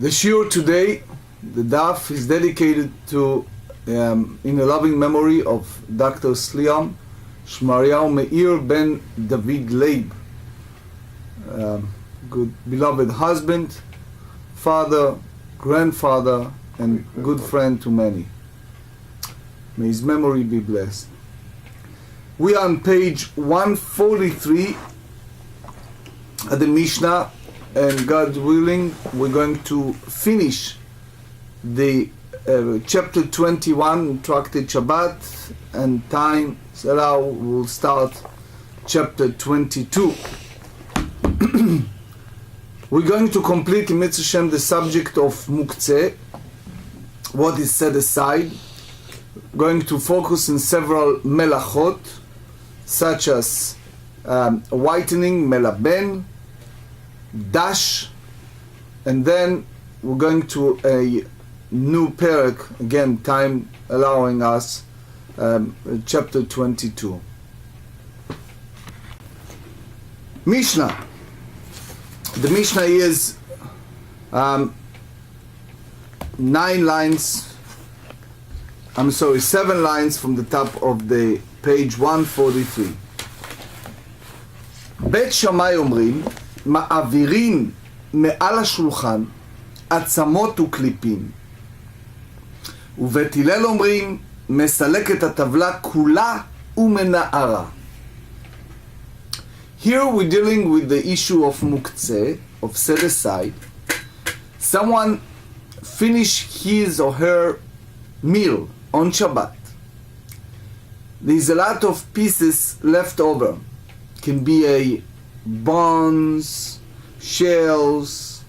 The shiur today, the daf, is dedicated to, in a loving memory of Dr. Sliam Shmariyahu Meir ben David Leib, good beloved husband, father, grandfather, and good friend to many. May his memory be blessed. We are on page 143 at the Mishna, and God willing, we're going to finish the chapter 21, Tractate Shabbat, and time, so now we'll start chapter 22. We're going to complete in Mitzvah Shem the subject of muktzeh, what is set aside. Going to focus on several melachot, such as whitening, melaben, dash, and then we're going to a new parak, again time allowing us, chapter 22. Mishnah. The Mishnah is 7 lines from the top of the page 143. בית שמאי אומרים, מעבירים מעל השולחן עצמות וקליפים. ובית הלל אומרים, מסלק את הטבלה כולה ומנערה. Here we're dealing with the issue of muktzeh, of set aside. Someone finish his or her meal on Shabbat. There's a lot of pieces left over. Can be a bones, shells,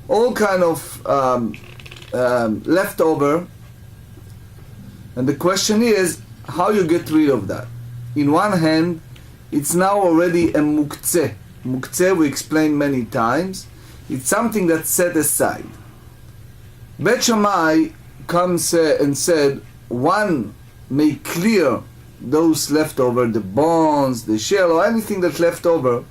all kind of leftover. And the question is, how you get rid of that? In one hand, it's now already a muktzeh. Muktzeh, we explained many times, it's something that's set aside. Bet Shammai comes and said, one may clear those leftover, the bones, the shell, or anything that's left over,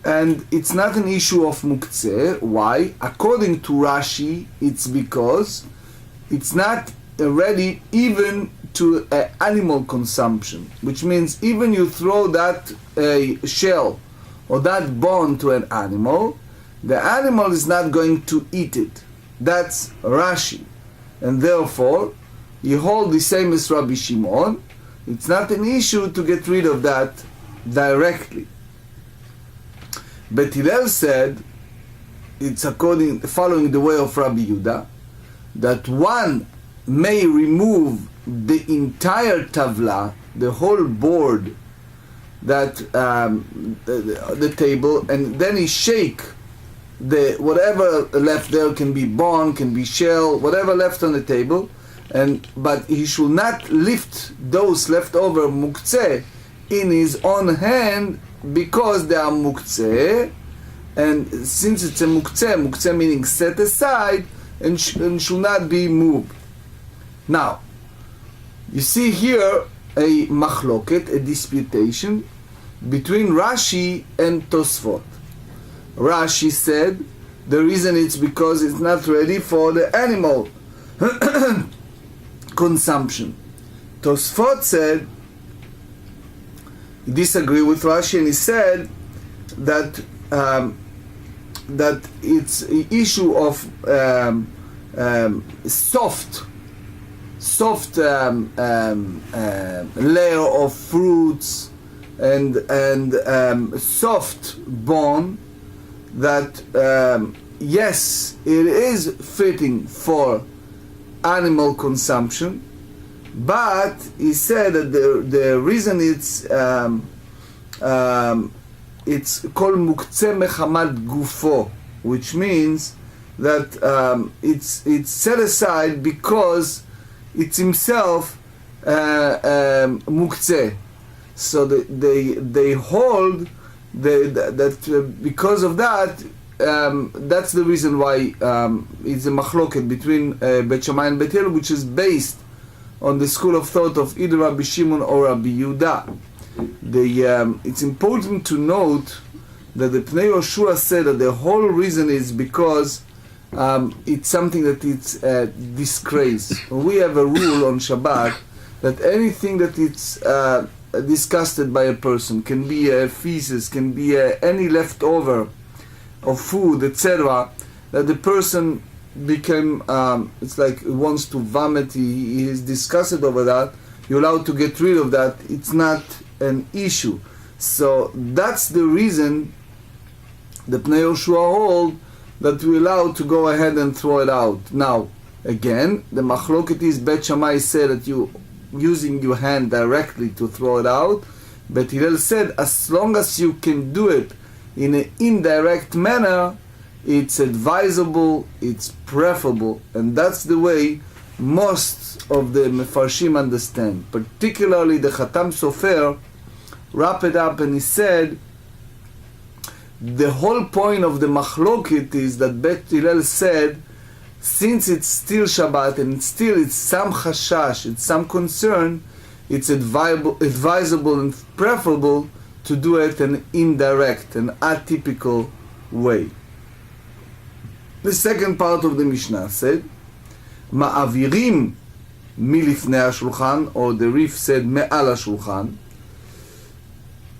and it's not an issue of muktzeh. Why? According to Rashi, it's because it's not ready even to animal consumption, which means even you throw that shell or that bone to an animal, the animal is not going to eat it. That's Rashi, and therefore you hold the same as Rabbi Shimon. It's not an issue to get rid of that directly. But Hillel said it's following the way of Rabbi Yehuda, that one may remove the entire tavla, the whole board, that the table, and then he shake the whatever left there, can be bone, can be shell, whatever left on the table, but he should not lift those leftover muktzeh in his own hand, because they are muktzeh, and since it's a muktzeh meaning set aside, and should not be moved. Now, you see here a machloket, a disputation between Rashi and Tosfot. Rashi said the reason it's because it's not ready for the animal consumption. Tosfot said, he disagreed with Rashi, and he said that that it's an issue of soft layer of fruits and soft bone, that yes, it is fitting for animal consumption, but he said that the reason it's called muktzeh mechamad gufo, which means that it's set aside because it's himself muktzeh. So they hold that because of that, that's the reason why it's a machloket between Bet Shammai and Bet Hillel, which is based on the school of thought of either Rabbi Shimon or Rabbi Yehuda. It's important to note that the Pnei Yoshua said that the whole reason is because it's something that it's disgrace. We have a rule on Shabbat that anything that it's disgusted by a person, can be feces, can be any leftover of food, etc., that the person became, it's like he wants to vomit, he is disgusted over that, you're allowed to get rid of that, it's not an issue. So that's the reason the Pnei Yoshua hold that we're allowed to go ahead and throw it out. Now, again, the machloket is Bet Shammai said that you using your hand directly to throw it out, but Hillel said as long as you can do it in an indirect manner, it's advisable, it's preferable, and that's the way most of the Mefarshim understand. Particularly the Khatam Sofer wrapped it up and he said the whole point of the machloket is that Bet Hillel said since it's still Shabbat and it's some chashash, it's some concern, it's advisable and preferable to do it in an indirect and atypical way. The second part of the Mishnah said, Ma'avirim milifnei hashulchan, or the Rif said me'al hashulchan,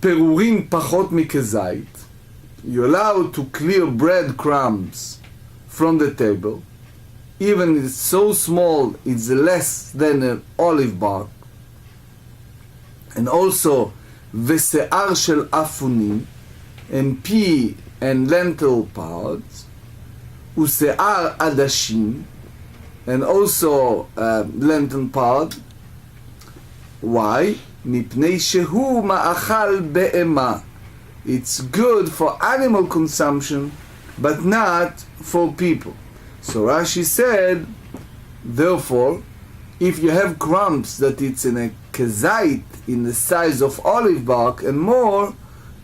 perurin pachot mikezait, you're allowed to clear breadcrumbs from the table, even if it's so small, it's less than an olive bark, and also v'se'ar shel afunim, and pea and lentil pods, use'ar adashim, and also lentil pod. Why? Mipnei shehu ma'achal be'ema. It's good for animal consumption, but not for people. So Rashi said, therefore, if you have crumbs that it's in a kezait in the size of olive bark and more,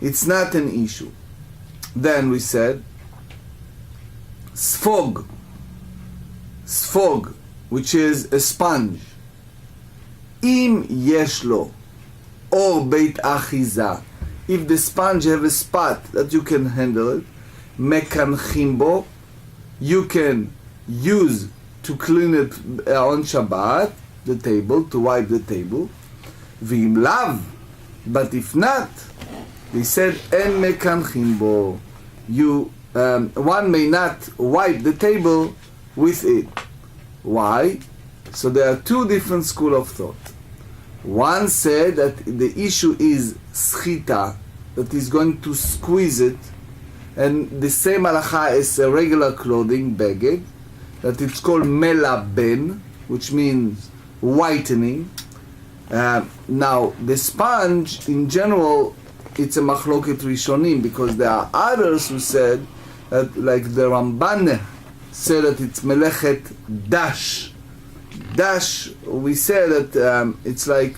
it's not an issue. Then we said, sfog, which is a sponge. Im yeshlo, or beit achiza, if the sponge have a spot that you can handle it, mekanchim bo, you can use to clean it on Shabbat, the table, to wipe the table. V'im lav, but if not, they said en mekanchim bo, you one may not wipe the table with it. Why? So there are two different schools of thought. One said that the issue is schita, that is going to squeeze it, and the same halacha as a regular clothing, beged, that it's called melaben, which means whitening. Now, the sponge, in general, it's a machloket rishonim, because there are others who said that, like the Ramban said that it's melechet dash. Dash, we say that it's like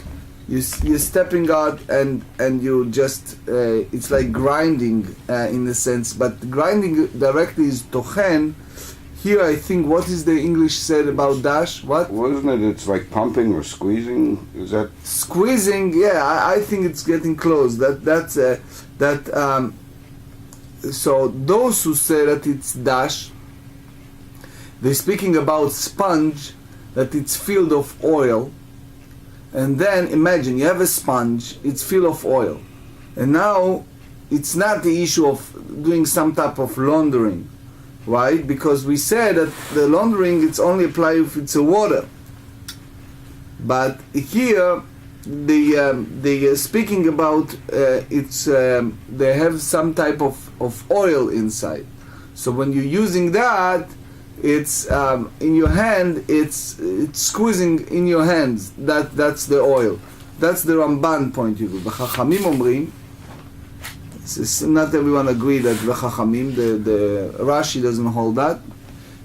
you're stepping out and you just, it's like grinding in a sense, but grinding directly is tochen. Here I think, what is the English said about dash? What? Wasn't it, it's like pumping or squeezing? Is that? Squeezing, yeah, I think it's getting close. So those who say that it's dash, they're speaking about sponge, that it's filled of oil, and then imagine you have a sponge, it's filled of oil, and now it's not the issue of doing some type of laundering, right? Because we said that the laundering, it's only applied if it's a water, but here they are speaking about they have some type of oil inside. So when you're using that, it's in your hand, it's squeezing in your hands. That's the oil. That's the Ramban point of view. The Chachamim omrim, not everyone agree that the Chachamim, the Rashi doesn't hold that.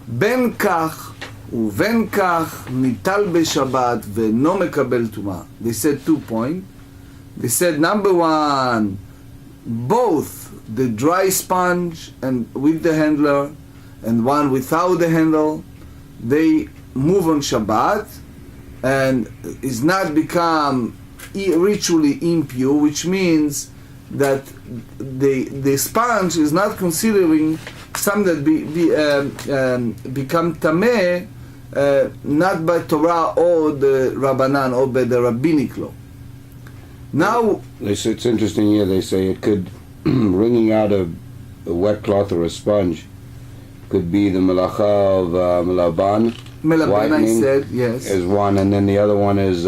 Ben kach uven kach nital b'Shabbat ve'no mekabel tuma. They said 2 points. They said number one, both the dry sponge and with the handler, and one without the handle, they move on Shabbat and is not become ritually impure, which means that the sponge is not considered some that become tameh, not by Torah or the Rabbanan or by the rabbinic law. Now, They say, it's interesting here, they say it could, wringing out a wet cloth or a sponge, could be the melacha of melaban. Melaban, I said, yes. Is one, and then the other one is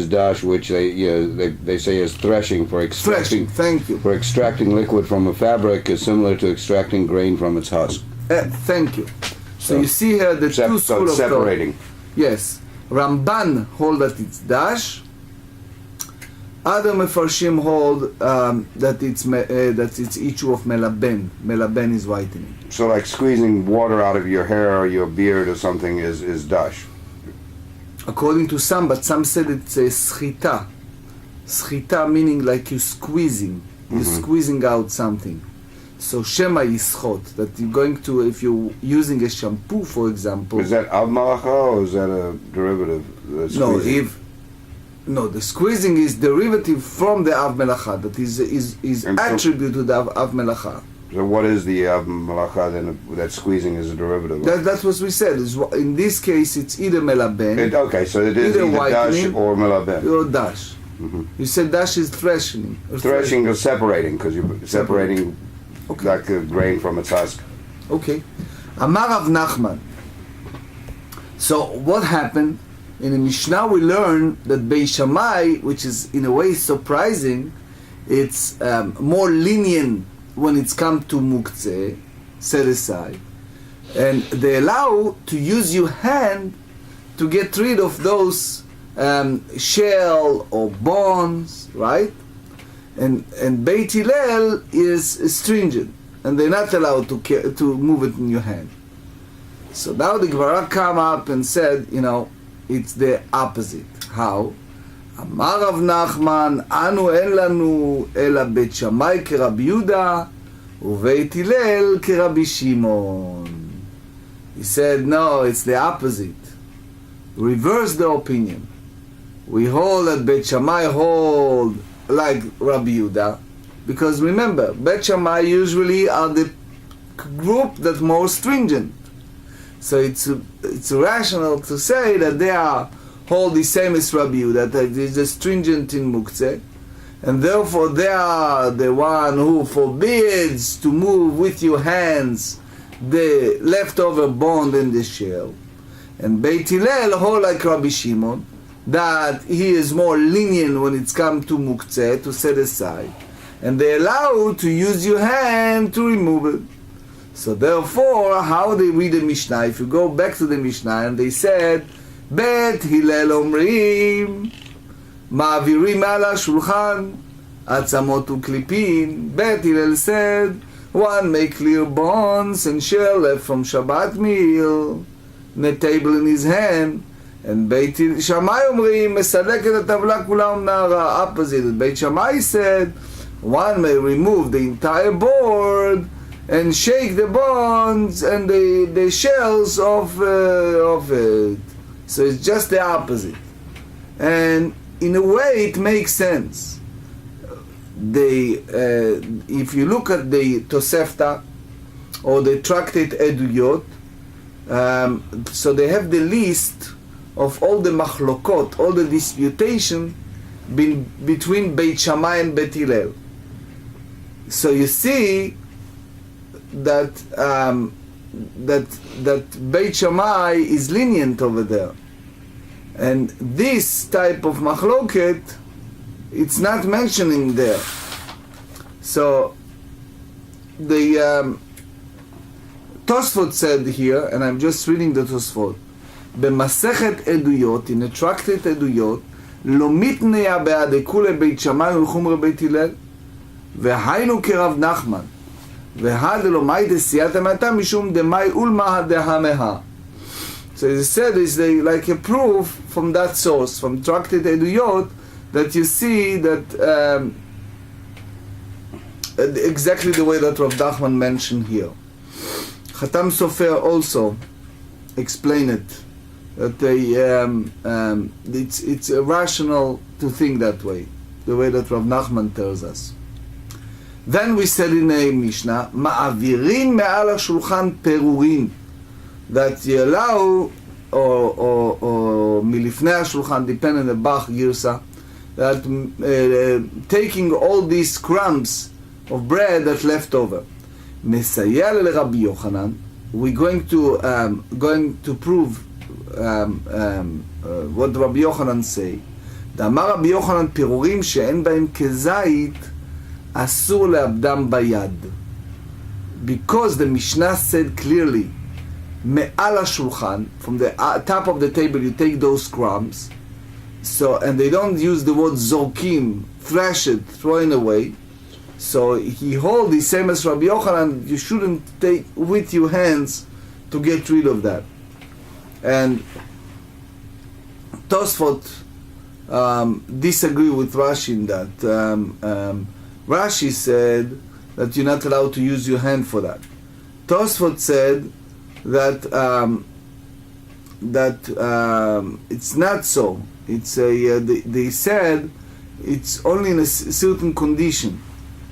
dash, which they say is threshing for extracting. Thank you. For extracting liquid from a fabric is similar to extracting grain from its husk. Thank you. So you see here the two schools of separating. thought. Yes, Ramban hold that it's dash. Other mefarshim hold that it's issue of melaben. Melaben is whitening. So like squeezing water out of your hair or your beard or something is dash. According to some, but some said it's a schita. Schita meaning like you're squeezing. You're squeezing out something. So shema yischot, that you're going to, if you're using a shampoo, for example. Is that av malacha or is that a derivative? No, the squeezing is derivative from the av melacha. That is attribute to the av melacha. So what is the av malacha then? That squeezing is a derivative. That's what we said. In this case, it's either melaben. Okay, so it is either dash or melaben. Or dash. You said dash is threshing. Threshing or separating, because you're separating like a grain from its husk. Okay. Amar Rav Nachman. So what happened? In the Mishnah we learn that Bei Shammai, which is in a way surprising, it's more lenient when it's come to muktzeh, set aside, and they allow to use your hand to get rid of those shell or bones, right? And Beit Hillel is stringent, and they're not allowed to move it in your hand. So now the GEMARA come up and said, it's the opposite. How? Amar Rav Nachman, anu en lanu ela Beit Shammai k'Rabbi Yehuda uBeit Hillel k'Rabbi Shimon. He said, no, it's the opposite. Reverse the opinion. We hold that Beit Shammai hold like Rabbi Yehuda, because remember, Beit Shammai usually are the group that's more stringent. So it's rational to say that they are hold the same as Rabbi Yehuda, that it is stringent in muktzeh, and therefore they are the one who forbids to move with your hands the leftover bone and the shell. And Beit Hillel hold like Rabbi Shimon, that he is more lenient when it's come to muktzeh, to set aside, and they allow to use your hand to remove it. So therefore, how they read the Mishnah? If you go back to the Mishnah, and they said, Bet Hillel omrim, ma'avirim ala shulchan, atzamot uklipin. Bet Hillel said, one may clear bones and shell left from Shabbat meal, in a table in his hand. And Beit Shammai omrim, mesaleket atavla kula umnara. Opposite. Beit Shammai said, one may remove the entire board and shake the bones and the shells of it. So it's just the opposite. And in a way it makes sense. If you look at the Tosefta or the Tractate Eduyot, so they have the list of all the machlokot, all the disputation between Beit Shammai and Beit Hillel. So you see that Beit Shammai is lenient over there, and this type of machloket, it's not mentioning there. So the Tosfot said here, and I'm just reading the Tosfot, במסכת עדויות, in a Tractate Eduyot, לא מתניה בהדקו לבית שמאי וחומר בית הלל, והיינו כרב נחמן. So it said is like a proof from that source, from Tractate Eduyot, that you see that exactly the way that Rav Nachman mentioned here. Khatam Sofer also explained it, that it's irrational to think that way, the way that Rav Nachman tells us. Then we said in a Mishnah, ma'avirin me'al hashulchan perurin, that you allow, or milifnei hashulchan, depending on the Bach Girsa, that taking all these crumbs of bread that left over. Mesayeh Rabbi Yochanan, we're going to prove what Rabbi Yochanan say. דאמר רבי יוחנן פירורים שאין בהם כזית אסור לאבדם ביד. Because the Mishnah said clearly, מעל השולחן, from the top of the table you take those crumbs, so, and they don't use the word zorkim, thrash it, throwing away. So he holds the same as Rabbi Yochanan, you shouldn't take with your hands to get rid of that. And Tosfot disagree with Rashi in that. Rashi said that you're not allowed to use your hand for that. Tosfot said that it's not so. It's they said it's only in a certain condition,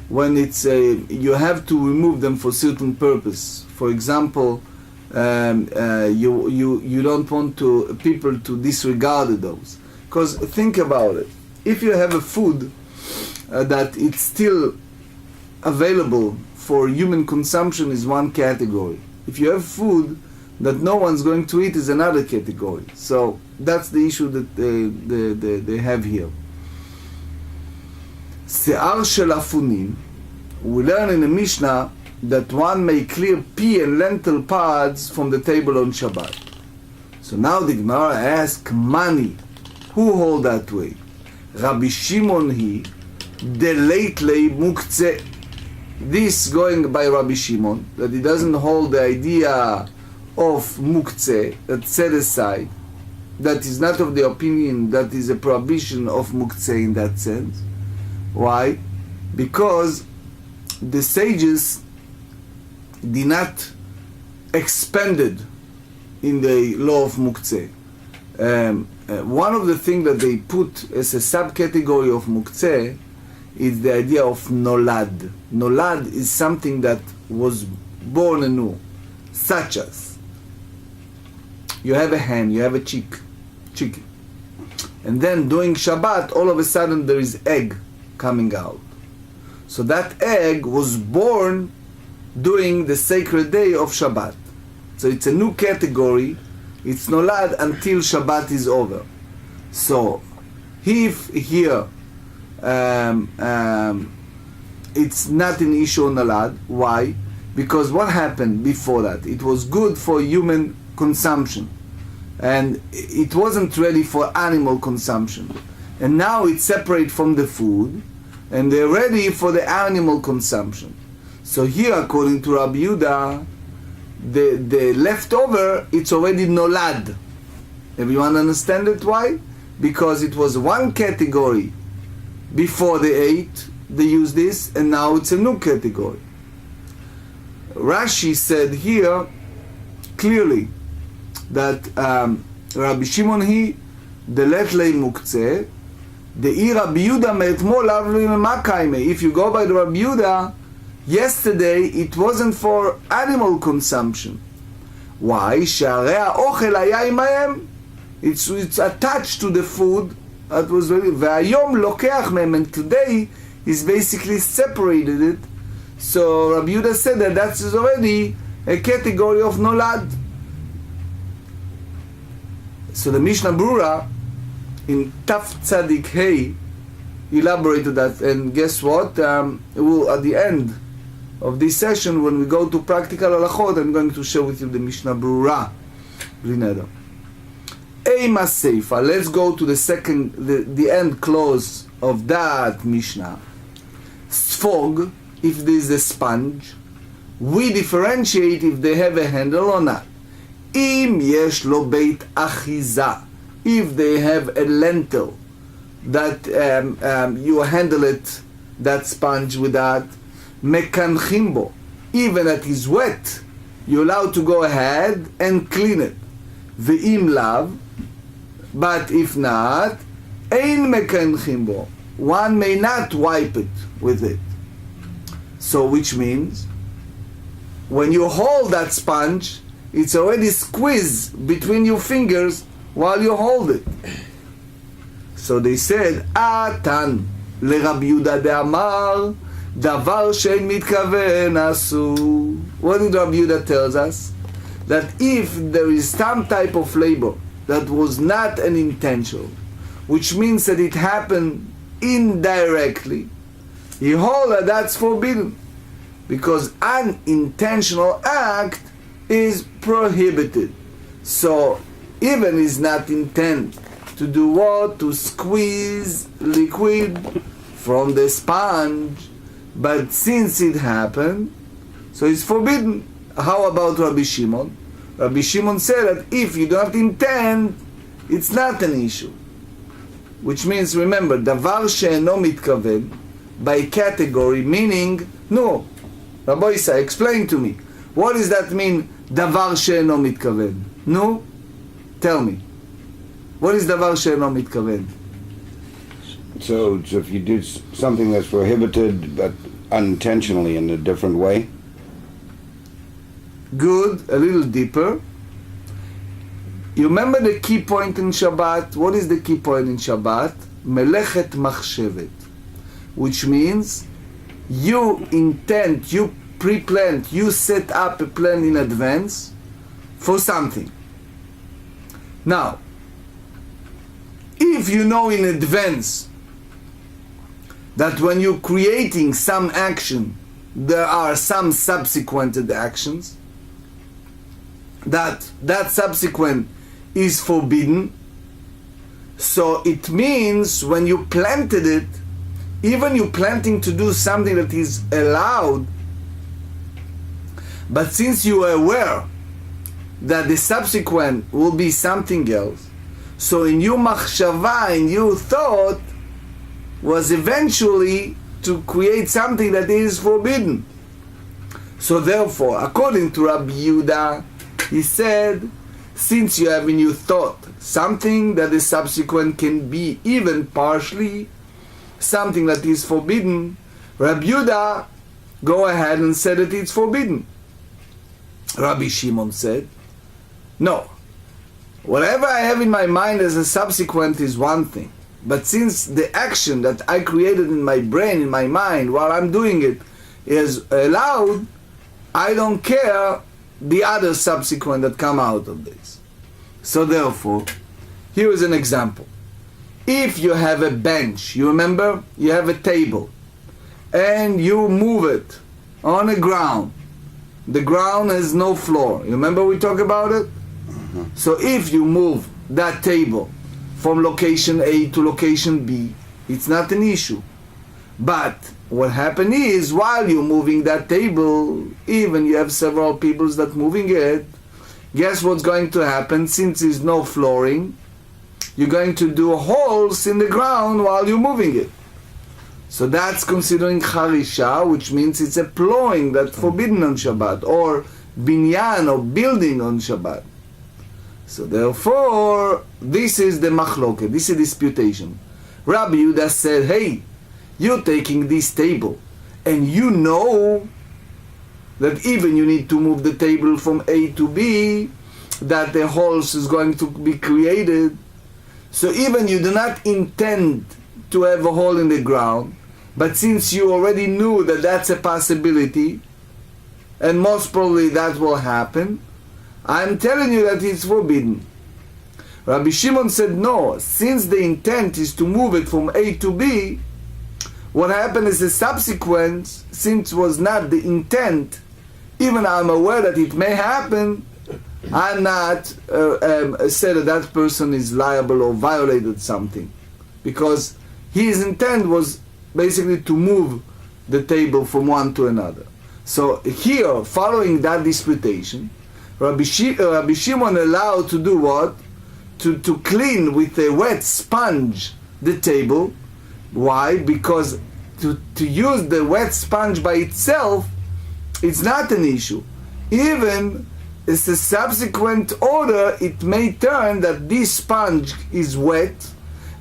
when it's you have to remove them for certain purpose. For example, you don't want people to disregard those. Because think about it, if you have a food that it's still available for human consumption is one category. If you have food that no one's going to eat is another category. So that's the issue that they have here. Se'ar shel afunim, we learn in the Mishnah that one may clear pea and lentil pods from the table on Shabbat. So now the GEMARA asks, Mani, who hold that way? Rabbi Shimon he, de leitlei muktzeh. This going by Rabbi Shimon, that he doesn't hold the idea of muktzeh, that set aside, that is not of the opinion that is a prohibition of muktzeh in that sense. Why? Because the sages did not expanded in the law of muktzeh. One of the things that they put as a subcategory of muktzeh is the idea of nolad. Nolad is something that was born anew, such as you have a hen, you have a chicken, and then during Shabbat, all of a sudden there is egg coming out. So that egg was born during the sacred day of Shabbat. So it's a new category. It's nolad until Shabbat is over. So if here it's not an issue on nolad. Why? Because what happened before that? It was good for human consumption, and it wasn't ready for animal consumption. And now it's separate from the food, and they're ready for the animal consumption. So here, according to Rabbi Yehuda, the leftover, it's already nolad. Everyone understand it? Why? Because it was one category before they ate, they used this, and now it's a new category. Rashi said here clearly that Rabbi Shimon he deletlei muktzeh, the Rabbi Yehuda me'etmol avli makaime. If you go by the Rabbi Yehuda, yesterday it wasn't for animal consumption. Why? She'arei ha'ochel haya imahem. It's attached to the food that was very. Ve'ayom lokeach mehem, and today he's basically separated it. So Rabbi Yehuda said that that's already a category of nolad. So the Mishnah Brura in Taf Tzadik Hey elaborated that, and guess what? We'll, at the end of this session, when we go to practical halachot, I'm going to share with you the Mishnah Brura. Eima Seifa. Let's go to the second, the end clause of that Mishnah. Sfog, if there is a sponge, we differentiate if they have a handle or not. Im yesh lo beit achiza, if they have a lentil that you handle it, that sponge with that. Mekanchim bo, even that is wet, you're allowed to go ahead and clean it. Ve'im lav, but if not, ein mekanchim bo, one may not wipe it with it. So which means when you hold that sponge, it's already squeezed between your fingers while you hold it. So they said, Atan לרבי יהודה דאמר דבר שאין מתכוון עשו. What did Rabbi Yehuda tells us? That if there is some type of labor that was not an intentional, which means that it happened indirectly, he holds that that's forbidden, because unintentional act is prohibited. So even is not intent to do what? To squeeze liquid from the sponge, but since it happened, so it's forbidden. How about Rabbi Shimon? Rabbi Shimon said that if you don't intend, it's not an issue. Which means, remember, דבר שאינו מתכוון, by category, meaning, no. Rabbi Isa, explain to me. What does that mean, דבר שאינו מתכוון? No? Tell me. What is דבר שאינו מתכוון? So if you do something that's prohibited but unintentionally in a different way? Good, a little deeper. You remember the key point in Shabbat? What is the key point in Shabbat? Melechet machshevet. Which means you intend, you pre-planned, you set up a plan in advance for something. Now, if you know in advance that when you're creating some action, there are some subsequent actions, that subsequent is forbidden, so it means when you planted it, even you planting to do something that is allowed, but since you are aware that the subsequent will be something else, so in your machshava, in your thought, was eventually to create something that is forbidden. So therefore, according to Rabbi Yehuda, he said, since you have in your thought something that is subsequent can be even partially something that is forbidden, Rabbi Yehuda go ahead and said that it's forbidden. Rabbi Shimon said, no, whatever I have in my mind as a subsequent is one thing, but since the action that I created in my brain, in my mind, while I'm doing it is allowed, I don't care the other subsequent that come out of this. So therefore, here is an example. If you have a bench, you remember, you have a table, and you move it on the ground. The ground has no floor. You remember we talked about it? So if you move that table from location A to location B, it's not an issue. But what happened is, while you're moving that table, even you have several people that moving it, guess what's going to happen? Since there's no flooring, you're going to do holes in the ground while you're moving it. So that's considering charisha, which means it's a plowing that's forbidden on Shabbat, or binyan, or building on Shabbat. So therefore, this is the machloket, this is disputation. Rabbi Yehuda said, hey, you're taking this table, and you know that even you need to move the table from A to B, that the holes is going to be created. So even you do not intend to have a hole in the ground, but since you already knew that that's a possibility, and most probably that will happen, I'm telling you that it's forbidden. Rabbi Shimon said, no, since the intent is to move it from A to B, what happened is the subsequent, since was not the intent, even I'm aware that it may happen, I'm not said that that person is liable or violated something, because his intent was basically to move the table from one to another. So here, following that disputation, Rabbi Shimon allowed to do what? To clean with a wet sponge the table. Why? Because to use the wet sponge by itself, it's not an issue. Even it's a subsequent order, it may turn that this sponge is wet,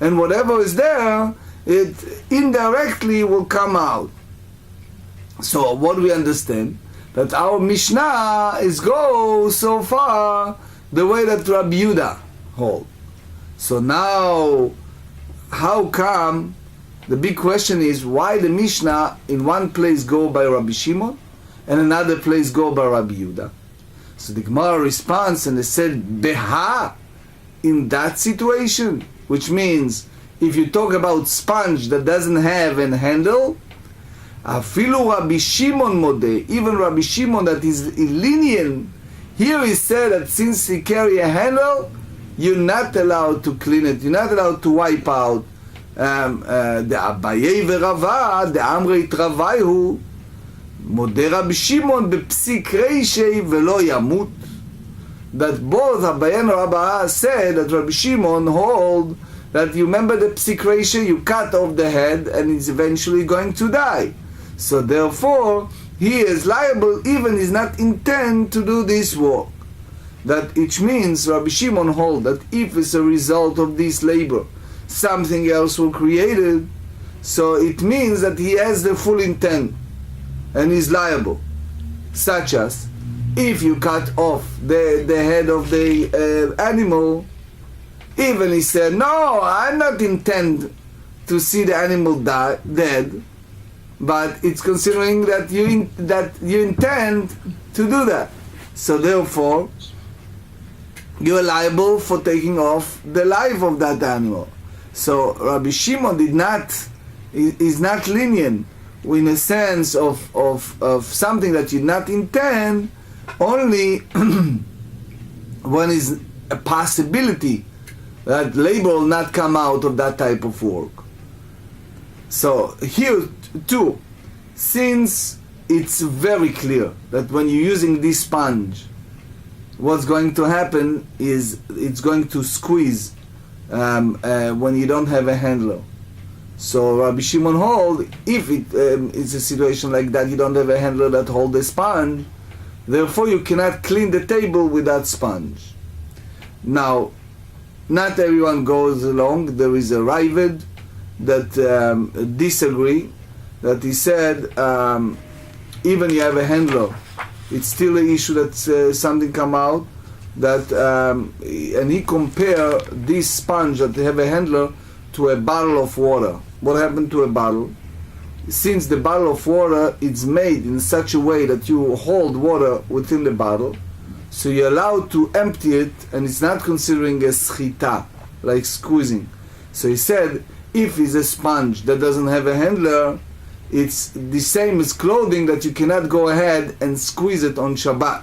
and whatever is there, it indirectly will come out. So what do we understand? That our Mishnah is go so far the way that Rabbi Yehuda hold. So now, how come, the big question is, why the Mishnah in one place go by Rabbi Shimon and another place go by Rabbi Yehuda? So the Gemara responds and they said, Beha, in that situation, which means if you talk about sponge that doesn't have a handle, Afilu Rabbi Shimon modeh, even Rabbi Shimon that is lenient, here he said that since he carry a handle, you're not allowed to clean it, you're not allowed to wipe out. The Abaye v'Rava, the Amrei Travaihu, modeh Rabbi Shimon bepsik reishei velo yamut. That both Abaye and Rava said that Rabbi Shimon hold that you remember the psik reishei, you cut off the head and it's eventually going to die. So therefore, he is liable even is not intend to do this work. That which means Rabbi Shimon hold that if it's a result of this labor, something else was created, so it means that he has the full intent and is liable. Such as, if you cut off the head of the animal, even he said, no, I'm not intend to see the animal dead, but it's considering that you intend to do that. So therefore, you are liable for taking off the life of that animal. So Rabbi Shimon is not lenient in a sense of something that you not intend, only when is a possibility that labor will not come out of that type of work. So here too, since it's very clear that when you're using this sponge, what's going to happen is it's going to squeeze when you don't have a handler. So Rabbi Shimon hold, if it's a situation like that, you don't have a handler that hold the sponge, therefore you cannot clean the table with that sponge. Now, not everyone goes along. There is a Ravid that disagree, that he said even you have a handler, it's still an issue that something come out that and he compare this sponge that they have a handler to a bottle of water. What happened to a bottle? Since the bottle of water is made in such a way that you hold water within the bottle, so you're allowed to empty it, and it's not considering a schita, like squeezing. So he said, if it's a sponge that doesn't have a handler, it's the same as clothing that you cannot go ahead and squeeze it on Shabbat.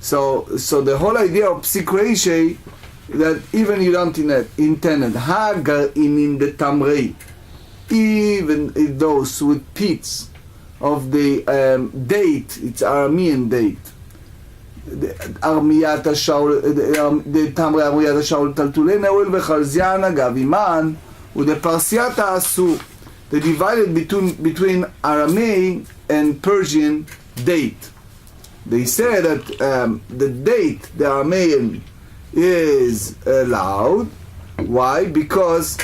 So the whole idea of psik reishei, that even you don't intend it, hagar in the tamrei, even those with pits of the date, it's Aramean date, the Armiyat Shaul, the tamrei Armiyat Shaul taltulei neul v'chalziana gaviman, the Parsiat Asu. They divided between Aramaic and Persian date. They say that the date, the Aramean, is allowed. Why? Because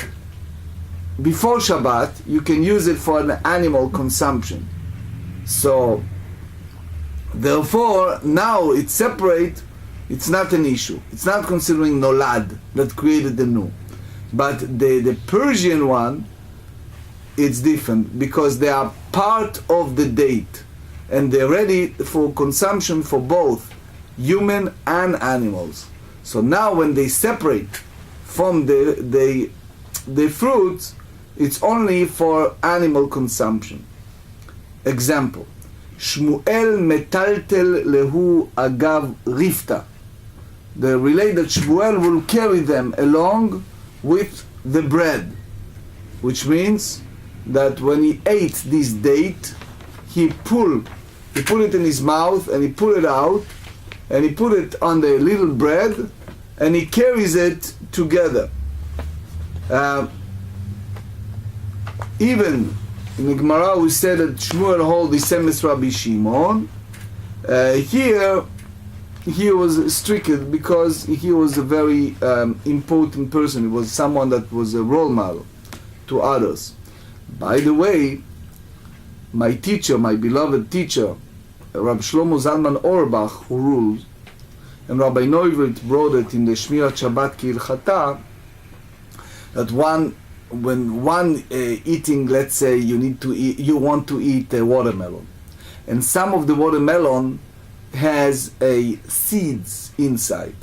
before Shabbat, you can use it for an animal consumption. So, therefore, now it's separate, it's not an issue. It's not considering Nolad that created the new. But the Persian one, it's different because they are part of the date and they're ready for consumption for both human and animals. So now when they separate from the fruits, it's only for animal consumption. Example, Shmuel metaltel lehu agav rifta. They relate that Shmuel will carry them along with the bread, which means that when he ate this date, he put it in his mouth and he pulled it out and he put it on the little bread and he carries it together. Even in the GEMARA we said that Shmuel hold the same as Rabbi Shimon. Here he was stricken because he was a very important person. He was someone that was a role model to others. By the way, my teacher, my beloved teacher, Rabbi Shlomo Zalman Auerbach, who ruled, and Rabbi Neuwirth brought it in the Shmirat Shabbat Kihilchata, that when one eating, let's say you want to eat a watermelon, and some of the watermelon has seeds inside.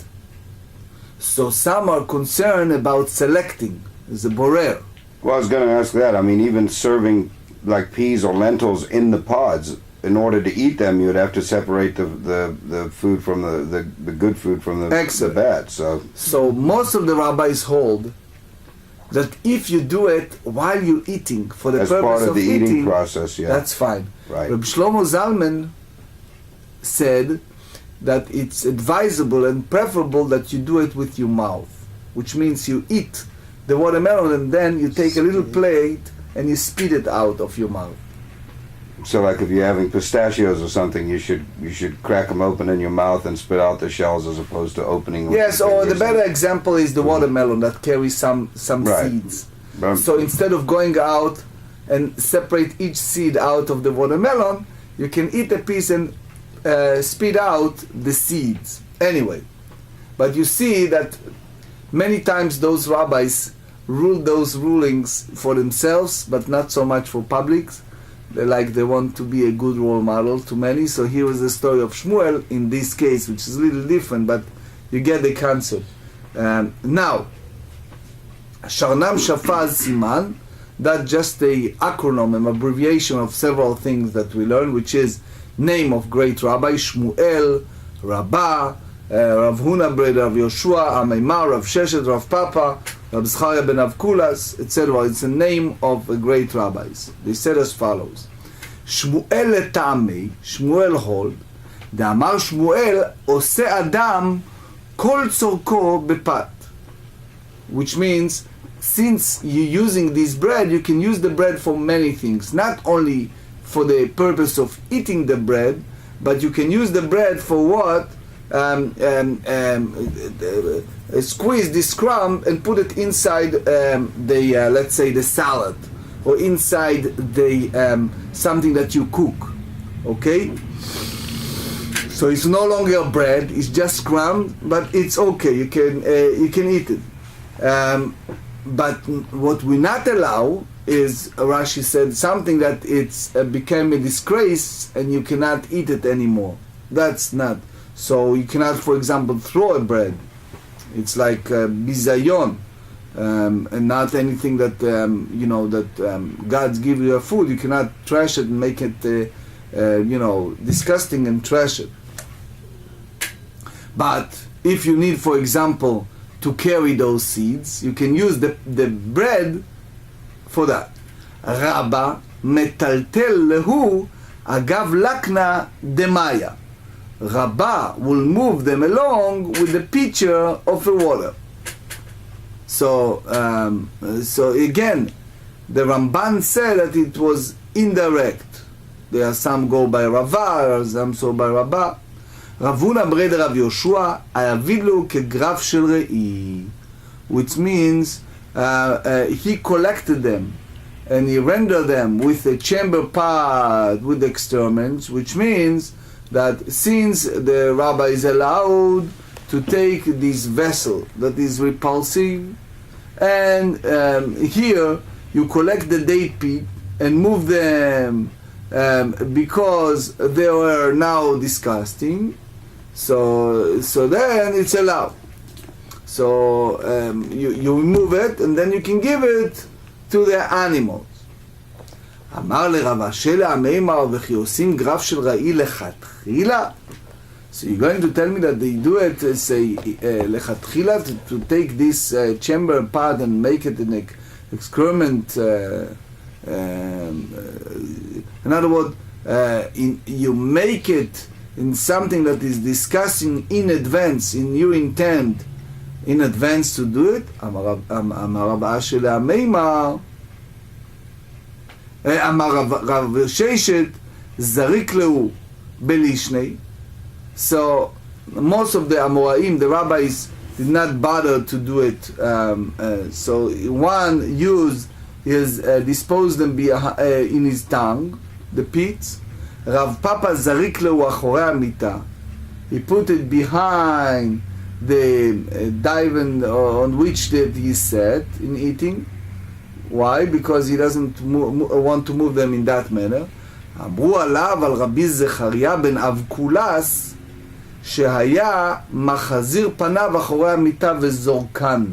So some are concerned about selecting, as a borer. Well, I was going to ask that. I mean, even serving like peas or lentils in the pods, in order to eat them, you would have to separate the food from the good food from the bad. So most of the rabbis hold that if you do it while you're eating, for the as purpose part of the eating eating process, yeah, that's fine. Right. Rabbi Shlomo Zalman said that it's advisable and preferable that you do it with your mouth, which means you eat the watermelon and then you take a little plate and you spit it out of your mouth. So, like if you're having pistachios or something, you should crack them open in your mouth and spit out the shells, as opposed to opening. Yes, or the better example is the watermelon that carries some Right. seeds. So instead of going out and separate each seed out of the watermelon, you can eat a piece and spit out the seeds. Anyway, but you see that many times those rabbis rule those rulings for themselves, but not so much for publics. They want to be a good role model to many. So here is the story of Shmuel in this case, which is a little different, but you get the concept. Now, Sharnam Shafaz Siman, that's just a acronym, an abbreviation of several things that we learn, which is name of great rabbi, Shmuel, Rabbah, Rav Huna ben Rav Yoshua, Amaimar, Rav Sheshet, Rav Papa, Rav Zcharia ben Avkulas, etc. It's a name of great rabbis. They said as follows: Shmuel letamei, Shmuel hold, De'amar Shmuel ose Adam kol tzorko bepat, which means since you're using this bread, you can use the bread for many things, not only for the purpose of eating the bread, but you can use the bread for what? Squeeze this crumb and put it inside let's say the salad, or inside the something that you cook. Okay, so it's no longer bread; it's just crumb, but it's okay. You can eat it. But what we not allow is, Rashi said, something that it's became a disgrace and you cannot eat it anymore. That's not. So you cannot, for example, throw a bread. It's like bizayon, and not anything that God's give you a food. You cannot trash it and make it disgusting and trash it. But if you need, for example, to carry those seeds, you can use the bread for that. Rabba metaltel lehu agav lakna demaya. Rabbah will move them along with the pitcher of the water. So again, the Ramban said that it was indirect. There are some go by Rava, some so by Rabbah. Ravuna bred Rav Yoshua ayavidlu kegraf shel re'i, which means he collected them and he rendered them with a chamber pot with experiments, which means that since the rabbi is allowed to take this vessel that is repulsive, and here you collect the date pit and move them because they were now disgusting, so then it's allowed. So you remove it and then you can give it to the animals. אמר לרב אשי לעמימר וכי עושים גרף של ראי לכתחילה? So you're going to tell me that they do it, say, לכתחילה, to take this chamber pot and make it an excrement. In other words, you make it in something that is discussing in advance, in your intent, in advance to do it. אמר רב אשי לעמימר, אמר רב ששת זריק לו בלישני. So most of the Amoraim, the rabbis, did not bother to do it. So one used disposed them in his tongue, the pits. Rav Papa zarik lehu achorei hamita. He put it behind the divan on which that he sat in eating. Why? Because he doesn't want to move them in that manner. אמרו עליו על רבי זכריה בן אבקולס שהיה מחזיר פניו אחורי המיטה וזורקן.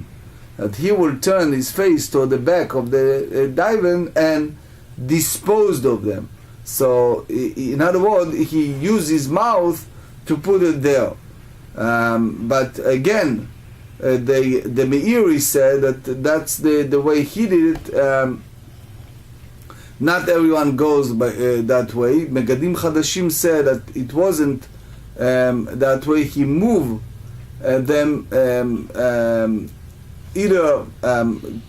That he will turn his face toward the back of the divan and disposed of them. So, in other words, he used his mouth to put it there. But again, the Meiri said that that's the way he did it. Not everyone goes by, that way. Megadim Chadashim said that it wasn't that way. He moved them either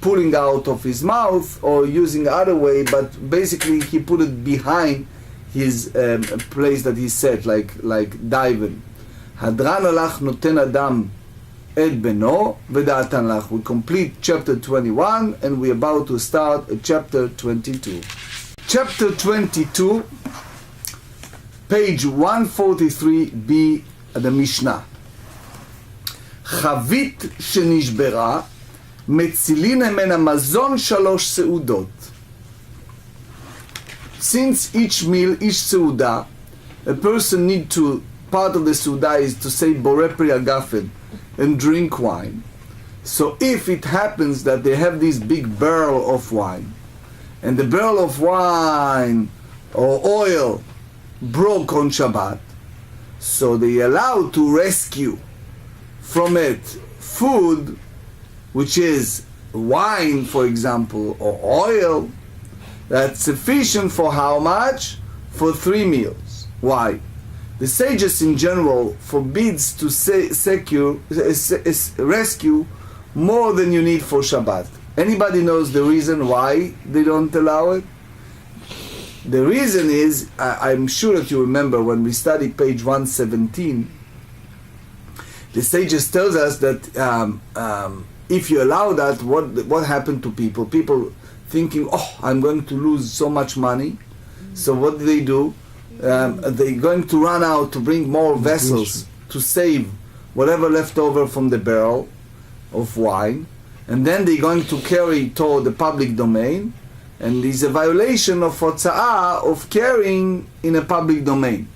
pulling out of his mouth or using other way, but basically he put it behind his place that he sat, like divan. Hadran alach noten adam et beno v'da'atan lach. We complete chapter 21 and we're about to start chapter 22. Chapter 22, page 143b, the Mishnah. חבית שנשברה, מצילין ממנה מזון 3 סעודות. Since each meal, each seuda, a person need to, part of the seuda is to say borei pri hagafen and drink wine. So if it happens that they have this big barrel of wine, and the barrel of wine or oil broke on Shabbat, so they allow to rescue from it food, which is wine, for example, or oil, that's sufficient for how much? For 3 meals. Why? The sages in general forbids to rescue more than you need for Shabbat. Anybody knows the reason why they don't allow it? The reason is, I'm sure that you remember when we studied page 117, the sages tells us that if you allow that, what happened to people? People thinking, oh, I'm going to lose so much money. So what do? They're going to run out to bring more vessels to save whatever left over from the barrel of wine. And then they're going to carry it toward the public domain. And there's a violation of hotza'ah of carrying in a public domain.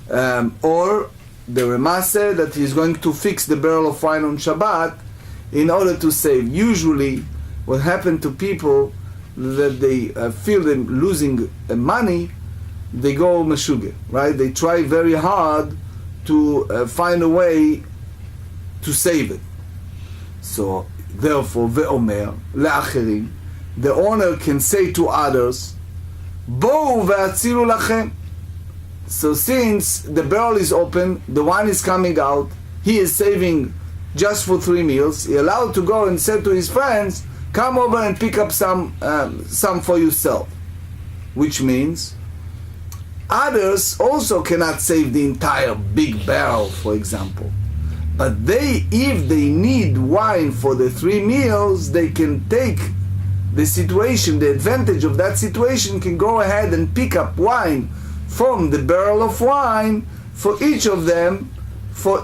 Or the Rema said that he's going to fix the barrel of wine on Shabbat in order to save. Usually what happened to people that they feel them losing money, they go meshugeh, right? They try very hard to find a way to save it. So therefore, ve'omer le'acherim, the owner can say to others, Bo'u ve'atzilu lachem. So since the barrel is open, the wine is coming out, he is saving just for 3 meals, he allowed to go and say to his friends, come over and pick up some for yourself. Which means others also cannot save the entire big barrel, for example. But if they need wine for the 3 meals, they can take the situation, the advantage of that situation, can go ahead and pick up wine from the barrel of wine for each of them for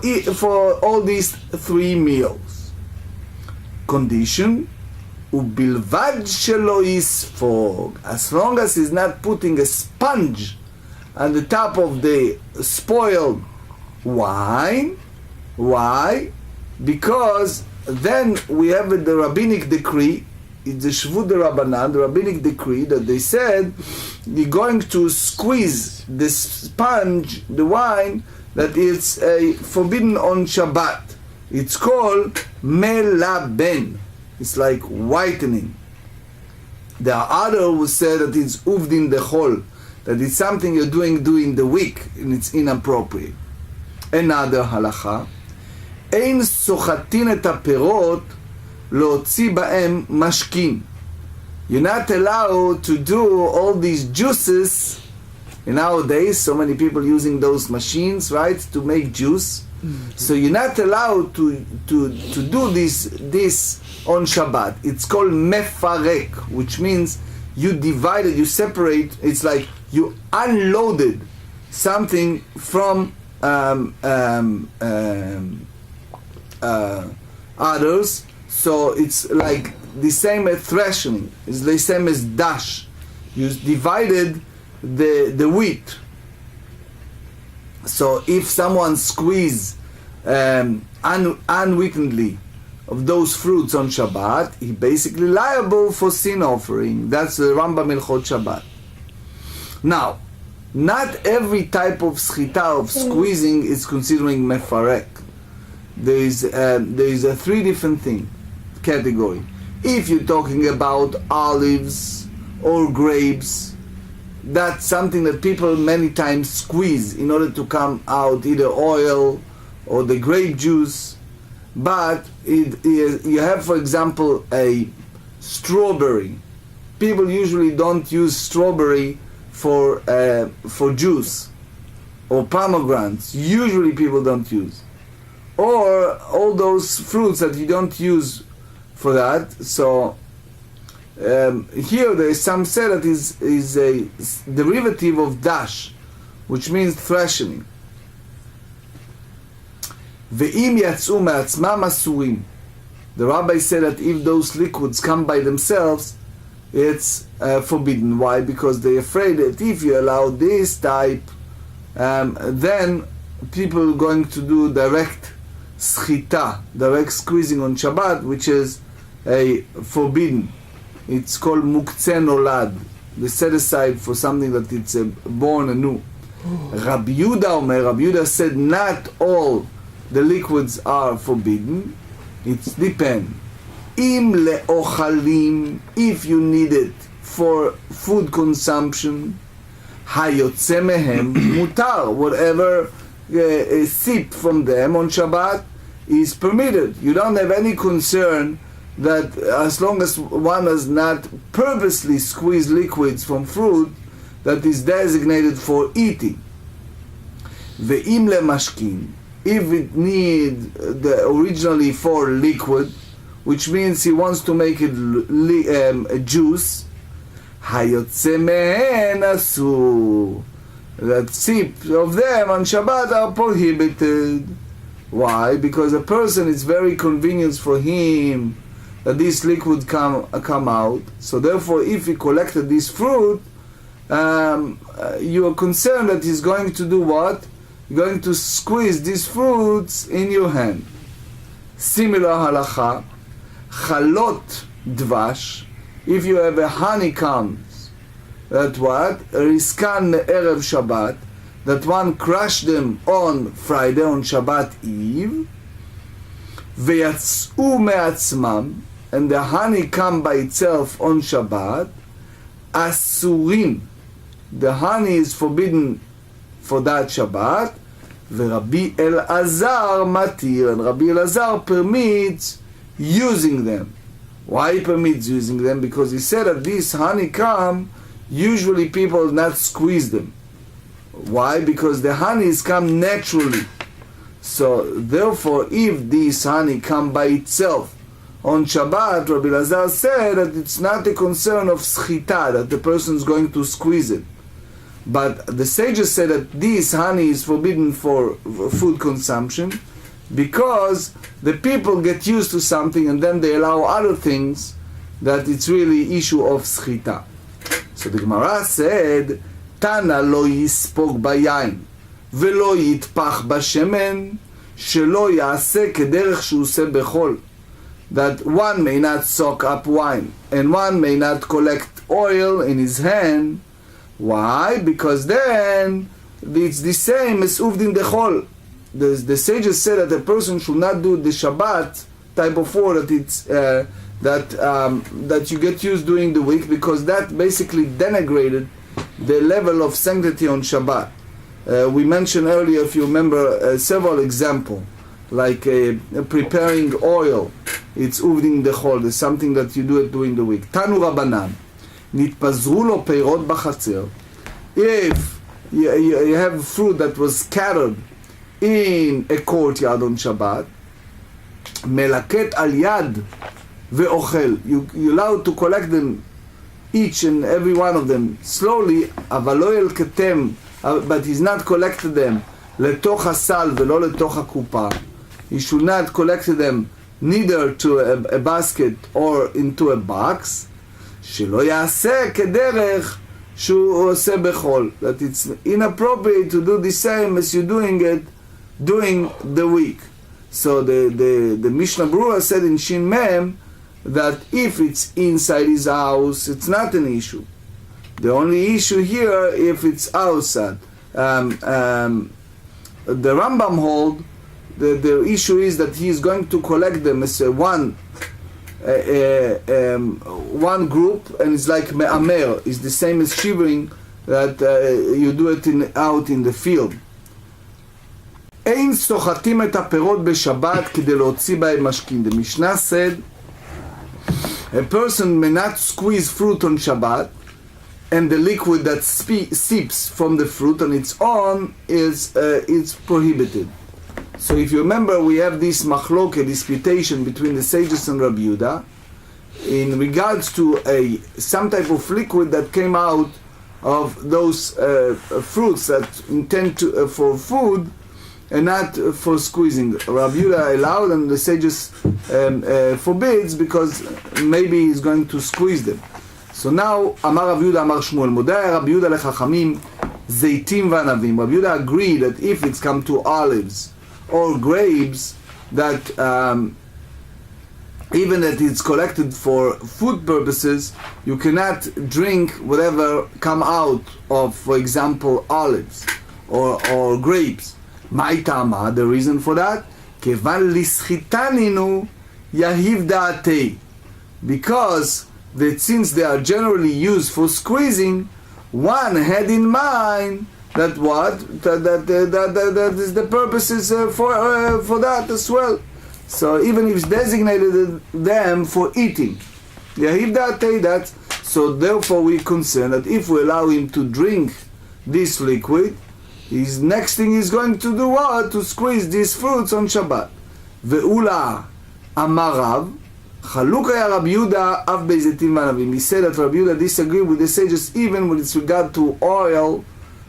all these 3 meals. Condition, ubilvad shelo yisfog, as long as he's not putting a sponge on the top of the spoiled wine. Why? Because then we have the rabbinic decree, it's the Shvut de Rabbanan, the rabbinic decree that they said you're going to squeeze the sponge, the wine, that it's forbidden on Shabbat. It's called melaben. It's like whitening. There are others who say that it's uvdin dechol, that it's something you're doing during the week and it's inappropriate. Another halacha, ein sochatin et haperot להוציא בהם משקים. You're not allowed to do all these juices. Nowadays, so many people using those machines, right, to make juice. So you're not allowed to do this on Shabbat. It's called mefarek, which means you divide it, you separate. It's like you unloaded something from others, so it's like the same as threshing, it's the same as dash. You divided the wheat. So if someone squeeze unwittingly of those fruits on Shabbat, he basically liable for sin offering. That's the Rambam Hilchot Shabbat. Now, not every type of schita of squeezing is considering mefarek. There is a three different category. If you're talking about olives or grapes, that's something that people many times squeeze in order to come out either oil or the grape juice. But you have, for example, a strawberry. People usually don't use strawberry for juice, or pomegranates. Usually people don't use, or all those fruits that you don't use for that. So here there is some say that is a derivative of dash, which means threshing. Ve'im yatzu me'atzmam asurim. The rabbi said that if those liquids come by themselves, it's forbidden. Why? Because they're afraid that if you allow this type, then people are going to do direct schita, direct squeezing on Shabbat, which is a forbidden. It's called muktzeh nolad. They set aside for something that it's born anew. Rabbi Yehuda said not all the liquids are forbidden. It depends. Im le'ochalim, if you need it for food consumption, hayotze mehem mutar, whatever sip from them on Shabbat is permitted. You don't have any concern that as long as one does not purposely squeeze liquids from fruit that is designated for eating. Ve'im le'mashkin, if it need originally for liquid, which means he wants to make it a juice, hayotze mehen asur, that sip of them on Shabbat are prohibited. Why? Because a person, it's very convenient for him that this liquid come out. So therefore, if he collected this fruit, you are concerned that he's going to do what? Going to squeeze these fruits in your hand. Similar halacha, chalot dvash, if you have a honeycombs, that what? Riskan me'erev Shabbat, that one crushed them on Friday, on Shabbat Eve, ve'yatzu me'atzmam, and the honey come by itself on Shabbat, asurim, the honey is forbidden for that Shabbat, ve'Rabbi Elazar matir, and Rabbi Elazar permits using them. Why he permits using them? Because he said that this honeycomb, usually people not squeeze them. Why? Because the honeys come naturally. So therefore, if this honey come by itself on Shabbat, Rabbi Elazar said that it's not a concern of schita, that the person is going to squeeze it. But the sages said that this honey is forbidden for food consumption because the people get used to something and then they allow other things that it's really issue of schita. So the GEMARA said, Tana lo yispok bayain velo yitpach bashemen shelo yaseh kederech she'useh bechol, that one may not soak up wine and one may not collect oil in his hand. Why? Because then it's the same as uvdin dechol. The sages say that a person should not do the Shabbat type of war that it's that you get used during the week, because that basically denigrated the level of sanctity on Shabbat. We mentioned earlier, if you remember, several examples, like preparing oil. It's uvdin dechol. It's something that you do it during the week. Tanu Rabbanan. נתפזרו לו פירות בחצר. If you have fruit that was scattered in a courtyard on Shabbat, מלקט על יד ואוכל. You allowed to collect them each and every one of them slowly, אבל לא ילקטם, but he's not collected them לתוך הסל ולא לתוך הקופה. He should not collect them neither to a basket or into a box. שלא יעשה כדרך שהוא עושה בחול. That it's inappropriate to do the same as you're doing it during the week. So the Mishnah Berurah said in Shin Mem that if it's inside his house, it's not an issue. The only issue here if it's outside. The Rambam hold the issue is that he is going to collect them as one group, and it's like me'amer. It's the same as shivering that you do it out in the field. אין סוחטים את הפירות בשבת כדי להוציא בהם משכין. The Mishnah said a person may not squeeze fruit on Shabbat, and the liquid that seeps from the fruit on its own is prohibited. So if you remember, we have this machloke, disputation between the sages and Rabbi Yehuda in regards to some type of liquid that came out of those fruits that intend to for food and not for squeezing. Rabbi Yehuda allowed and the sages forbids because maybe he's going to squeeze them. So now, Amar Rabbi Yehuda, Amar Shmuel, Modai Rabbi Yehuda lechachamim zeitim v'anavim. Rabbi Yehuda agreed that if it's come to olives or grapes, that even that it's collected for food purposes, you cannot drink whatever come out of, for example, olives or grapes. Ma'itama, the reason for that, kevan lischitaninu yahiv da'atei, because that since they are generally used for squeezing, one had in mind that that is the purposes for that as well. So even if it's designated them for eating, so therefore we concerned that if we allow him to drink this liquid, his next thing he's going to do what? To squeeze these fruits on Shabbat. Ve'ula amarav chaluk haya Rabbi Yehuda av beizetim v'anavim. He said that Rabbi Yehuda disagreed with the sages even with its regard to oil,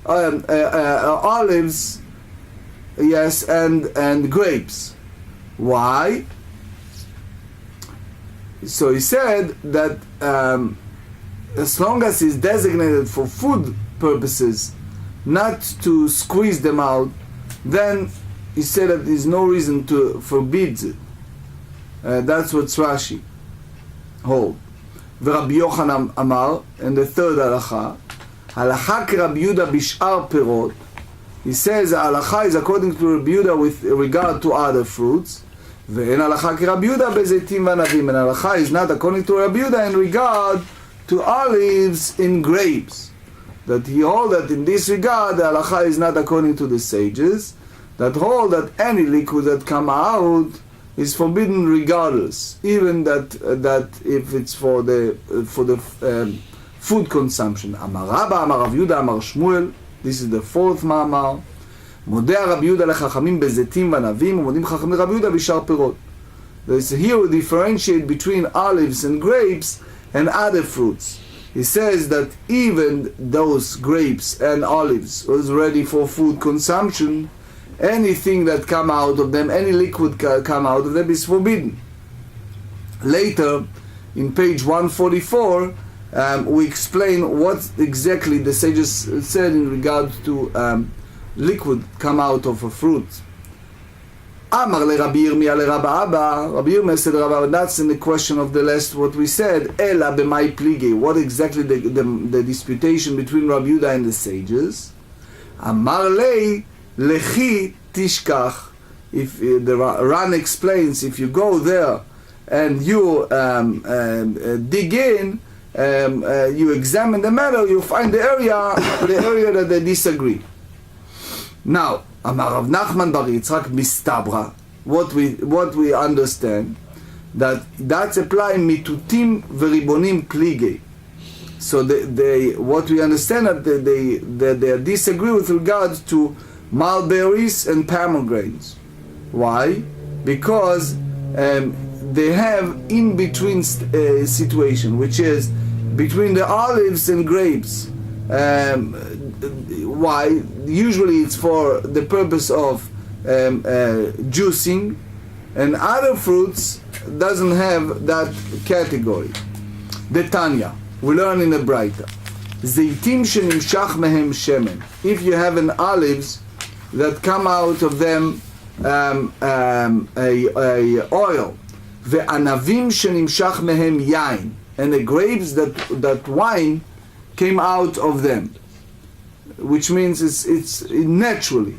olives, yes, and grapes. Why? So he said that as long as it's designated for food purposes, not to squeeze them out, then he said that there's no reason to forbid it. That's what Rashi hold. Rabbi Yochanan Amar, and the third halacha, halacha Rabbi Yehuda bishar perot. He says halacha is according to Rabbi Yehuda with regard to other fruits. Ve'en halacha Rabbi Yehuda bezeitim v'anavim. And halacha is not according to Rabbi Yehuda in regard to olives in grapes. That he hold that in this regard the halacha is not according to the sages, that hold that any liquid that come out is forbidden regardless, even that if it's for the food consumption. Amar Rabba, Amar Rav Yehuda, Amar Shmuel. This is the fourth ma'amar. Modei Rabbi Yehuda lechachamim bezetim v'anavim, umodim chachamim Rabbi Yehuda b'shar perot. Here we differentiate between olives and grapes and other fruits. He says that even those grapes and olives was ready for food consumption, anything that come out of them, any liquid come out of them is forbidden. Later, in page 144, we explain what exactly the sages said in regard to liquid come out of a fruit. Amar le Rabbi Yirmiyah le Rabbi Abba. Rabbi Yirmiyah said Rabbi Abba. That's in the question of the last what we said. Ela b'mai plige. What exactly the disputation between Rabbi Yehuda and the sages? Amar le lechi tishkach. If the Ran explains, if you go there and you dig in, you examine the matter, you find the area that they disagree. Now, Amar Rav Nachman bar Yitzchak mistabra. What we understand that's applying mitutim v'ribonim plige. So what we understand that they disagree with regards to mulberries and pomegranates. Why? Because they have in between situation, which is between the olives and grapes. Why? Usually it's for the purpose of juicing, and other fruits doesn't have that category. The Tanya, we learn in the Braita. Zeitim shenimshach mehem shemen. If you have an olives that come out of them a oil, ve'anavim shenimshach mehem yain, and the grapes that wine came out of them, which means it's naturally.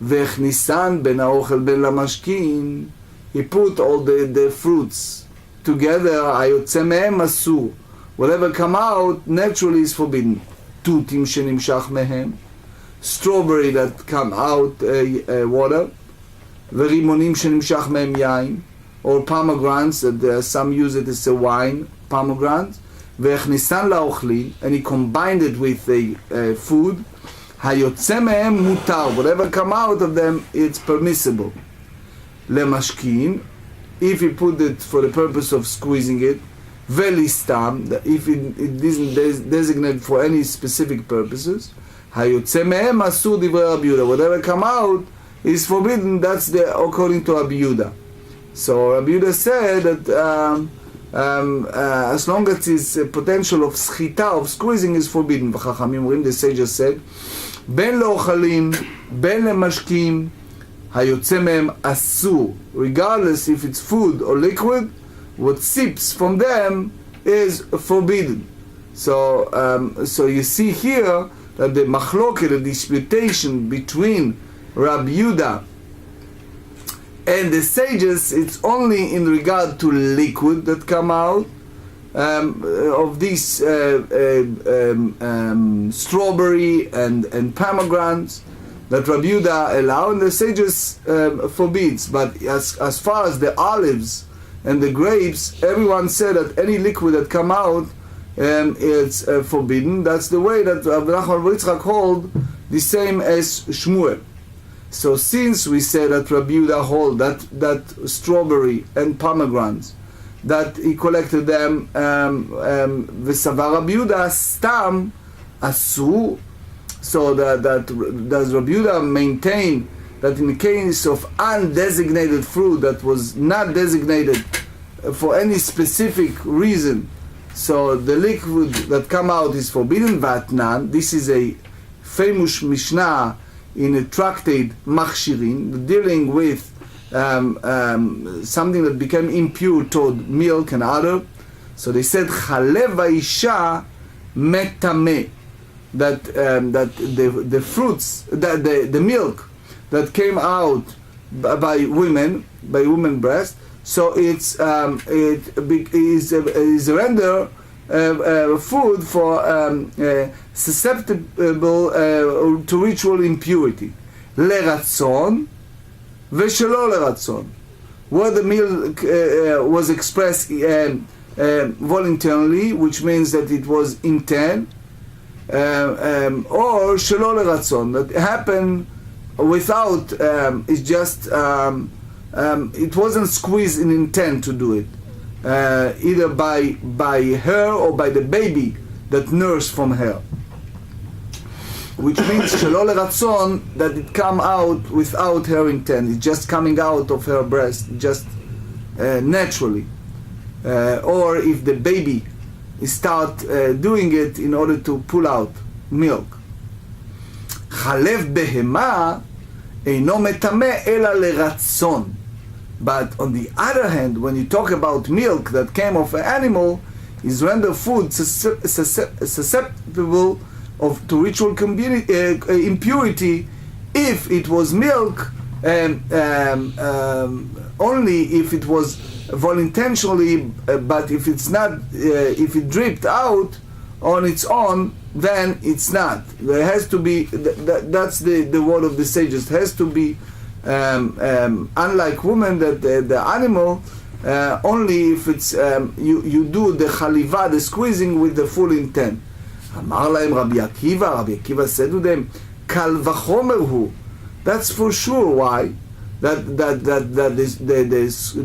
Ve'chnisan ben ha'ochel ben lamashkin. He put all the fruits together. Hayotze mehem asur. Whatever come out naturally is forbidden. Tutim shenimshach mehem. Strawberry that come out water. Ve'rimonim shenimshach mehem yain. Or pomegranates that some use it as a wine. Pomegranates. Ve'chnisan la'ochlin. And he combined it with the food. Hayotze mehem mutar. Whatever come out of them, it's permissible. Lemashkin, if he put it for the purpose of squeezing it. Velistam, if it isn't designated for any specific purposes. Hayotze mehem asur divrei Rabbi Yehuda. Whatever come out is forbidden. That's according to Rabbi Yehuda. So Rabbi Yehuda said that as long as it's potential of schita, of squeezing, is forbidden. V'chachamim, the sages said, ben leochalim, ben lemashkim, hayotze mehem asur. Regardless if it's food or liquid, what sips from them is forbidden. So you see here that the machloket, the disputation between Rabbi Yehuda and the sages, it's only in regard to liquid that come out of this strawberry and pomegranates that Rabbi Yehuda allow, and the sages forbids. But as far as the olives and the grapes, everyone said that any liquid that come out is forbidden. That's the way that Rabbi Nachman bar Yitzchak hold the same as Shmuel. So since we say that Rabbi Yehuda hold that strawberry and pomegranates, that he collected them, v'savar Rabbi Yehuda stam asur. So that does Rabbi Yehuda maintain that in the case of undesignated fruit that was not designated for any specific reason, so the liquid that come out is forbidden. Vatnan, this is a famous Mishnah in a tractate Machshirin, dealing with something that became impure toward milk and other. So they said chalev ha'isha metame, that the fruits, that the milk that came out by women breast, so it is render food for susceptible to ritual impurity. Leratzon v'shelo leratzon, where the milk was expressed voluntarily, which means that it was intent, or shelo leratzon, that happened without, it's just it wasn't squeezed in intent to do it, either by her or by the baby that nursed from her, which means shelo leratzon, that it come out without her intent. It's just coming out of her breast just naturally, or if the baby start doing it in order to pull out milk. Chalev behema eino metame ela leratzon. But on the other hand, when you talk about milk that came of an animal, is rendered food susceptible to ritual impurity if it was milk, only if it was voluntarily, but if it's not, if it dripped out on its own, then it's not. There has to be, that's the word of the sages, has to be, unlike women, that the animal, only if it's, you do the chaliva, the squeezing, with the full intent. Amar lahem Rabbi Akiva said to them, Kal v'chomer hu. That's for sure. Why? That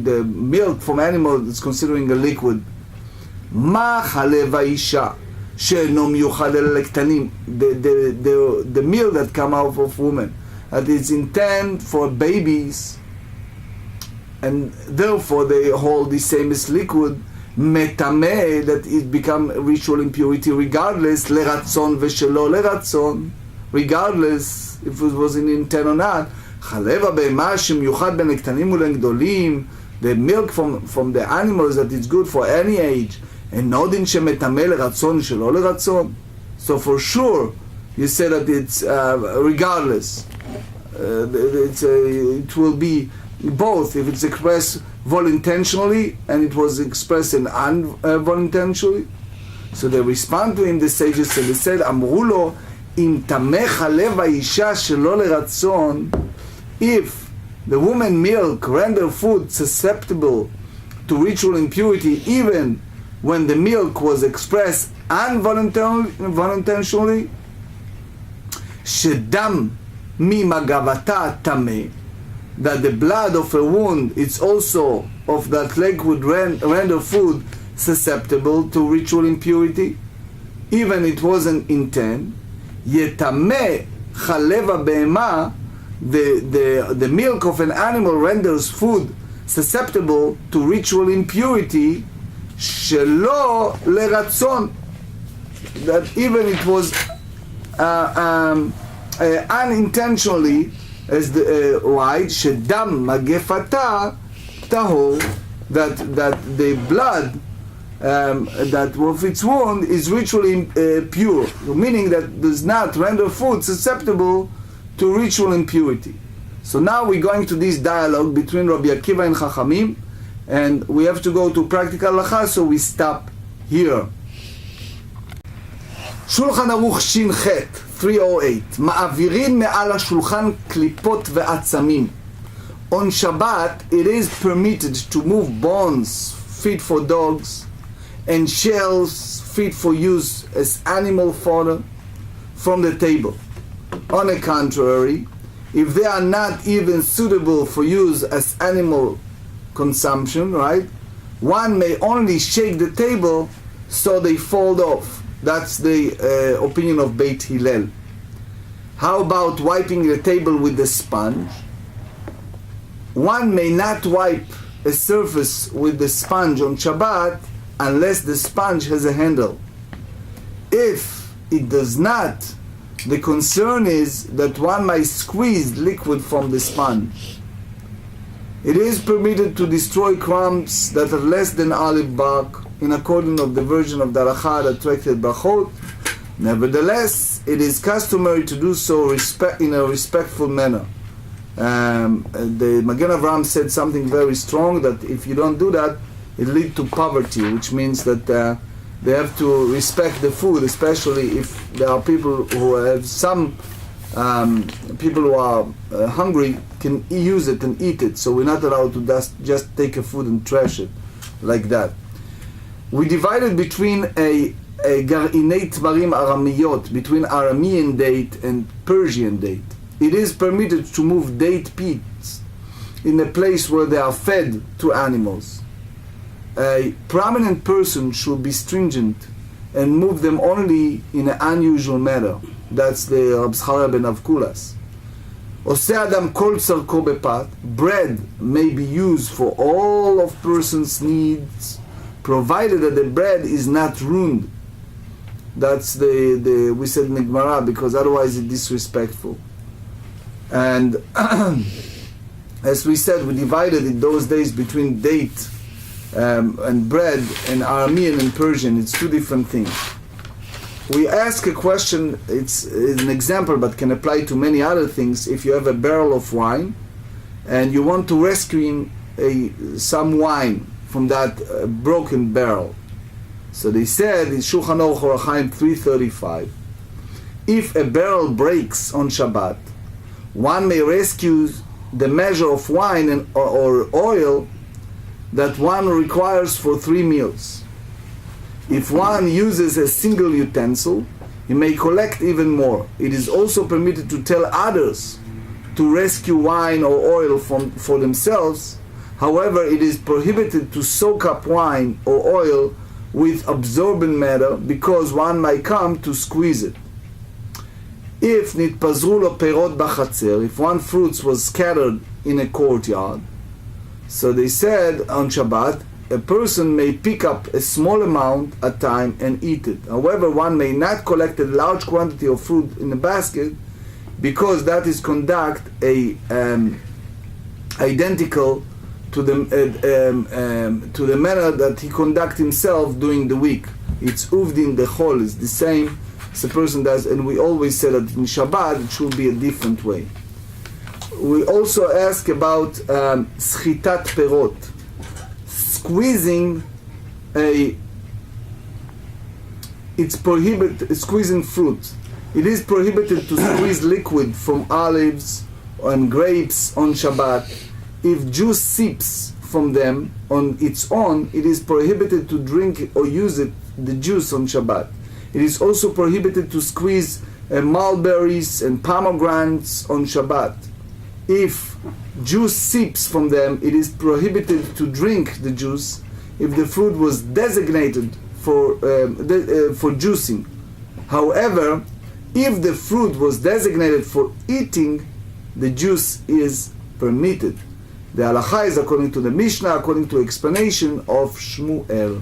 the milk from animal is considering a liquid. מה חלב האישה שאינו מיוחד אלא לקטנים, the milk that come out of women, that is intended for babies, and therefore they hold the same as liquid, מטמא, that it become ritual impurity regardless, לרצון ושלא לרצון, regardless if it was in intent or not. חלב הבהמה שמיוחד בין הקטנים ולגדולים, the milk from the animals that is good for any age, אינו דין שמטמא לרצון שלא לרצון. So for sure you say that it's regardless, it will be both if it's expressed voluntarily and it was expressed in involuntarily. So they respond to him, the sages, and they said, אמרו לו, אם טמא חלב האישה שלא לרצון, if the woman milk render food susceptible to ritual impurity even when the milk was expressed involuntarily, שדם ממגבתה טמא, that the blood of a wound is also of that liquid render food susceptible to ritual impurity, even it wasn't intent. יטמא חלב הבהמה, the milk of an animal renders food susceptible to ritual impurity, שלא לרצון, that even it was unintentionally, as the right, שדם מגפתה טהור, that the blood that of its wound is ritually pure, meaning that does not render food susceptible to ritual impurity. So now we're going to this dialogue between Rabbi Akiva and Chachamim, and we have to go to practical halacha, so we stop here. שולחן ערוך ש"ח 308, מעבירים מעל השולחן קליפות ועצמים. On Shabbat it is permitted to move bones fit for dogs and shells fit for use as animal fodder from the table. On the contrary, if they are not even suitable for use as animal consumption, right, one may only shake the table so they fold off. That's the opinion of Beit Hillel. How about wiping the table with the sponge? One may not wipe a surface with the sponge on Shabbat unless the sponge has a handle. If it does not, the concern is that one might squeeze liquid from the sponge. It is permitted to destroy crumbs that are less than olive bark, in accordance of the version of the halacha that Tractate Brachot. Nevertheless, it is customary to do so in a respectful manner. The Magen Avraham said something very strong, that if you don't do that, it leads to poverty, which means that they have to respect the food, especially if there are people who have some people who are hungry can use it and eat it. So we're not allowed to just take a food and trash it like that. We divided between a גרעיני תמרים ארמיות, between Aramean date and Persian date. It is permitted to move date pits in a place where they are fed to animals. A prominent person should be stringent and move them only in an unusual manner. That's the Rab Zchariah ben Avkulas. עושה אדם כל צרכו בפת. Bread may be used for all of person's needs, provided that the bread is not ruined. That's the we said in the GEMARA, because otherwise it's disrespectful. And as we said, we divided in those days between date and bread and Aramean and Persian. It's two different things. We ask a question, it's an example but can apply to many other things. If you have a barrel of wine and you want to rescue some wine from that broken barrel. So they said in Shulchan Aruch Orach Chaim 335, if a barrel breaks on Shabbat, one may rescue the measure of wine or oil that one requires for 3 meals. If one uses a single utensil, he may collect even more. It is also permitted to tell others to rescue wine or oil for themselves. However, it is prohibited to soak up wine or oil with absorbent matter, because one might come to squeeze it. If nitpazru lo perot b'chatzer, if one fruits was scattered in a courtyard, so they said on Shabbat, a person may pick up a small amount at a time and eat it. However, one may not collect a large quantity of fruit in a basket, because that is conduct identical to the manner that he conduct himself during the week. It's uvdin the whole is the same as a person does, and we always say that in Shabbat it should be a different way. We also ask about schitat perot, squeezing it's prohibited, squeezing fruit. It is prohibited to squeeze liquid from olives and grapes on Shabbat. If juice seeps from them on its own, it is prohibited to drink or use the juice on Shabbat. It is also prohibited to squeeze mulberries and pomegranates on Shabbat. If juice seeps from them, it is prohibited to drink the juice if the fruit was designated for juicing. However, if the fruit was designated for eating, the juice is permitted. The halacha is according to the Mishna, according to explanation of Shmuel.